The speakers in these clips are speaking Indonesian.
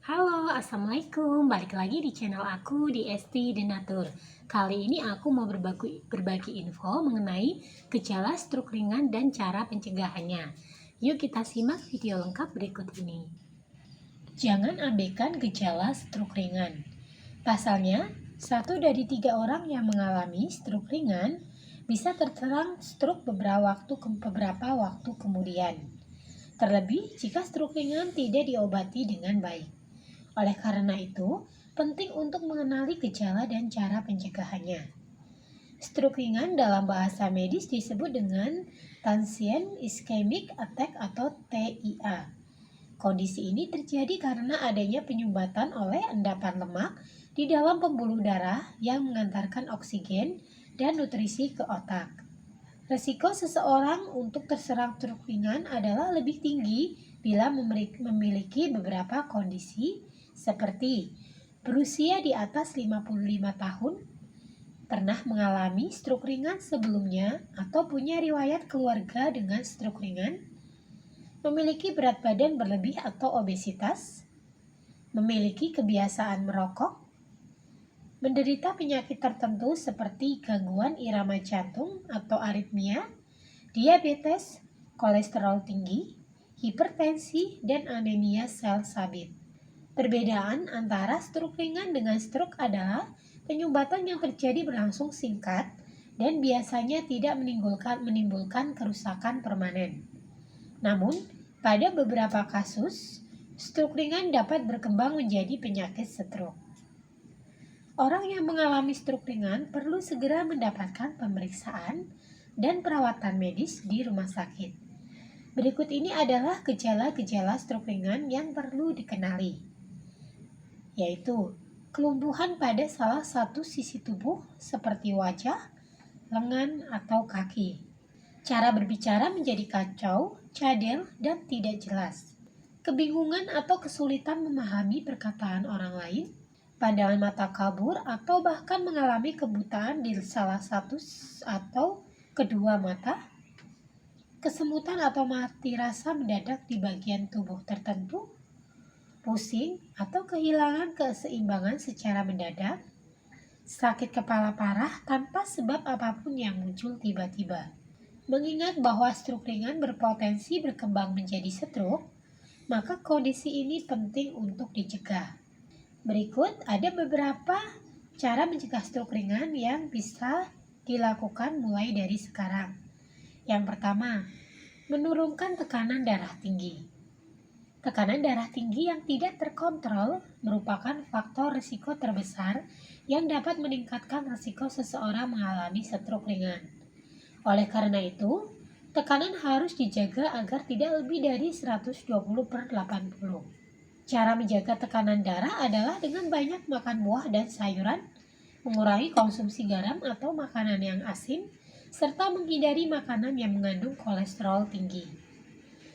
Halo, Assalamualaikum. Balik lagi di channel aku di ST Denatur. Kali ini aku mau berbagi info mengenai gejala stroke ringan dan cara pencegahannya. Yuk kita simak video lengkap berikut ini. Jangan abaikan gejala stroke ringan. Pasalnya, 1 dari 3 orang yang mengalami stroke ringan bisa terserang stroke beberapa waktu kemudian. Terlebih jika stroke ringan tidak diobati dengan baik. Oleh karena itu, penting untuk mengenali gejala dan cara pencegahannya. Stroke ringan dalam bahasa medis disebut dengan transient ischemic attack atau TIA. Kondisi ini terjadi karena adanya penyumbatan oleh endapan lemak di dalam pembuluh darah yang mengantarkan oksigen dan nutrisi ke otak. Resiko seseorang untuk terserang stroke ringan adalah lebih tinggi bila memiliki beberapa kondisi seperti berusia di atas 55 tahun, pernah mengalami stroke ringan sebelumnya atau punya riwayat keluarga dengan stroke ringan, memiliki berat badan berlebih atau obesitas, memiliki kebiasaan merokok, menderita penyakit tertentu seperti gangguan irama jantung atau aritmia, diabetes, kolesterol tinggi, hipertensi, dan anemia sel sabit. Perbedaan antara stroke ringan dengan stroke adalah penyumbatan yang terjadi berlangsung singkat dan biasanya tidak menimbulkan kerusakan permanen. Namun, pada beberapa kasus, stroke ringan dapat berkembang menjadi penyakit stroke. Orang yang mengalami stroke ringan perlu segera mendapatkan pemeriksaan dan perawatan medis di rumah sakit. Berikut ini adalah gejala-gejala stroke ringan yang perlu dikenali, yaitu kelumpuhan pada salah satu sisi tubuh seperti wajah, lengan, atau kaki. Cara berbicara menjadi kacau, cadel, dan tidak jelas. Kebingungan atau kesulitan memahami perkataan orang lain, pandangan mata kabur, atau bahkan mengalami kebutaan di salah satu atau kedua mata, kesemutan atau mati rasa mendadak di bagian tubuh tertentu, pusing atau kehilangan keseimbangan secara mendadak, sakit kepala parah tanpa sebab apapun yang muncul tiba-tiba. Mengingat bahwa stroke ringan berpotensi berkembang menjadi stroke, maka kondisi ini penting untuk dicegah. Berikut ada beberapa cara mencegah stroke ringan yang bisa dilakukan mulai dari sekarang. Yang pertama, menurunkan tekanan darah tinggi. Tekanan darah tinggi yang tidak terkontrol merupakan faktor risiko terbesar yang dapat meningkatkan risiko seseorang mengalami stroke ringan. Oleh karena itu, tekanan harus dijaga agar tidak lebih dari 120/80. Cara menjaga tekanan darah adalah dengan banyak makan buah dan sayuran, mengurangi konsumsi garam atau makanan yang asin, serta menghindari makanan yang mengandung kolesterol tinggi.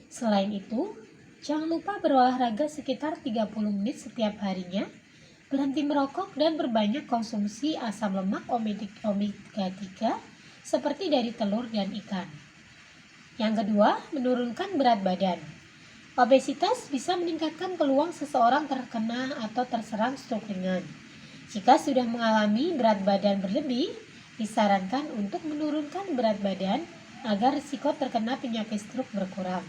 Selain itu, jangan lupa berolahraga sekitar 30 menit setiap harinya, berhenti merokok, dan berbanyak konsumsi asam lemak omega 3 seperti dari telur dan ikan. Yang kedua, menurunkan berat badan. Obesitas bisa meningkatkan peluang seseorang terkena atau terserang stroke ringan. Jika sudah mengalami berat badan berlebih, disarankan untuk menurunkan berat badan agar risiko terkena penyakit stroke berkurang.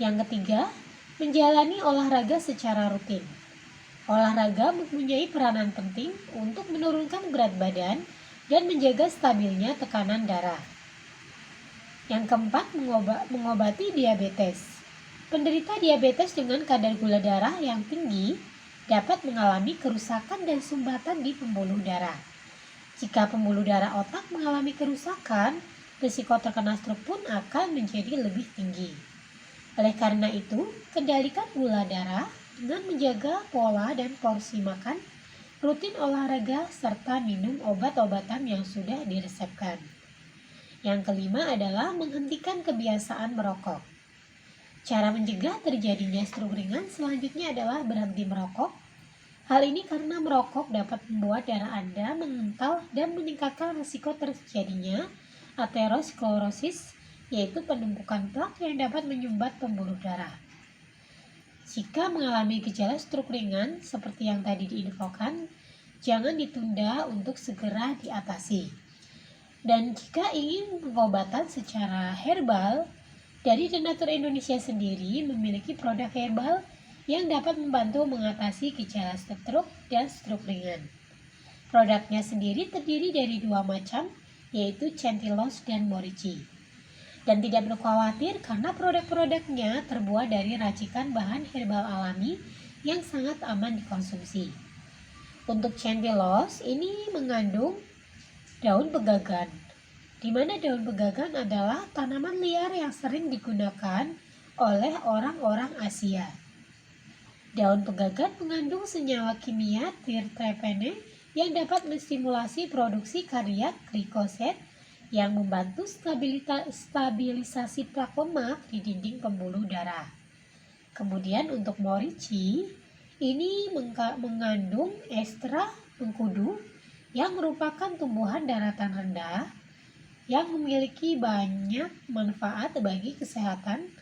Yang ketiga, menjalani olahraga secara rutin. Olahraga mempunyai peranan penting untuk menurunkan berat badan dan menjaga stabilnya tekanan darah. Yang keempat, mengobati diabetes. Penderita diabetes dengan kadar gula darah yang tinggi dapat mengalami kerusakan dan sumbatan di pembuluh darah. Jika pembuluh darah otak mengalami kerusakan, risiko terkena stroke pun akan menjadi lebih tinggi. Oleh karena itu, kendalikan gula darah dengan menjaga pola dan porsi makan, rutin olahraga, serta minum obat-obatan yang sudah diresepkan. Yang kelima adalah menghentikan kebiasaan merokok. Cara mencegah terjadinya stroke ringan selanjutnya adalah berhenti merokok. Hal ini karena merokok dapat membuat darah Anda mengental dan meningkatkan risiko terjadinya aterosklerosis, yaitu penumpukan plak yang dapat menyumbat pembuluh darah. Jika mengalami gejala stroke ringan seperti yang tadi diinfokan, jangan ditunda untuk segera diatasi. Dan jika ingin pengobatan secara herbal, dari Denatur Indonesia sendiri memiliki produk herbal yang dapat membantu mengatasi gejala stroke dan stroke ringan. Produknya sendiri terdiri dari 2 macam, yaitu Centilos dan Morici. Dan tidak perlu khawatir karena produk-produknya terbuat dari racikan bahan herbal alami yang sangat aman dikonsumsi. Untuk Centilos ini mengandung daun pegagan, di mana daun pegagan adalah tanaman liar yang sering digunakan oleh orang-orang Asia. Daun pegagan mengandung senyawa kimia terpene yang dapat menstimulasi produksi kardiak glikoset yang membantu stabilisasi plak lemak di dinding pembuluh darah. Kemudian untuk Morici, ini mengandung ekstra mengkudu yang merupakan tumbuhan daratan rendah yang memiliki banyak manfaat bagi kesehatan,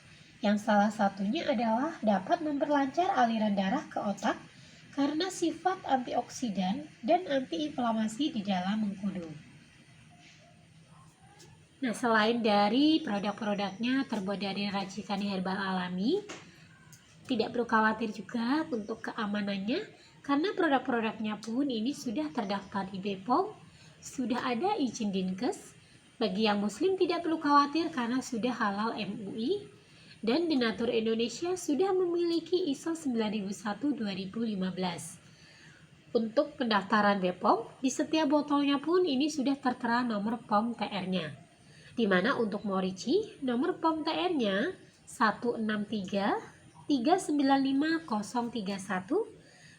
yang salah satunya adalah dapat memperlancar aliran darah ke otak karena sifat antioksidan dan antiinflamasi di dalam mengkudu. Nah, selain dari produk-produknya terbuat dari racikan herbal alami, tidak perlu khawatir juga untuk keamanannya karena produk-produknya pun ini sudah terdaftar di BPOM, sudah ada izin Dinkes. Bagi yang muslim tidak perlu khawatir karena sudah halal MUI, dan Denatur Indonesia sudah memiliki ISO 9001-2015. Untuk pendaftaran BPOM, di setiap botolnya pun ini sudah tertera nomor POM TR-nya. Di mana untuk Morici, nomor POM TR-nya 163395031.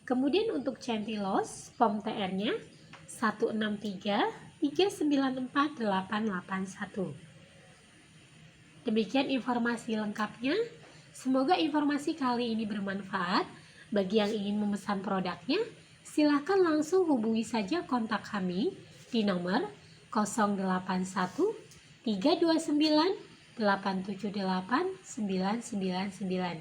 Kemudian untuk Centilos, POM TR-nya 163394881. Demikian informasi lengkapnya. Semoga informasi kali ini bermanfaat. Bagi yang ingin memesan produknya, silakan langsung hubungi saja kontak kami di nomor 081 329 878 999.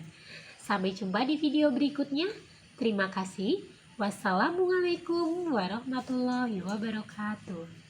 Sampai jumpa di video berikutnya. Terima kasih. Wassalamualaikum warahmatullahi wabarakatuh.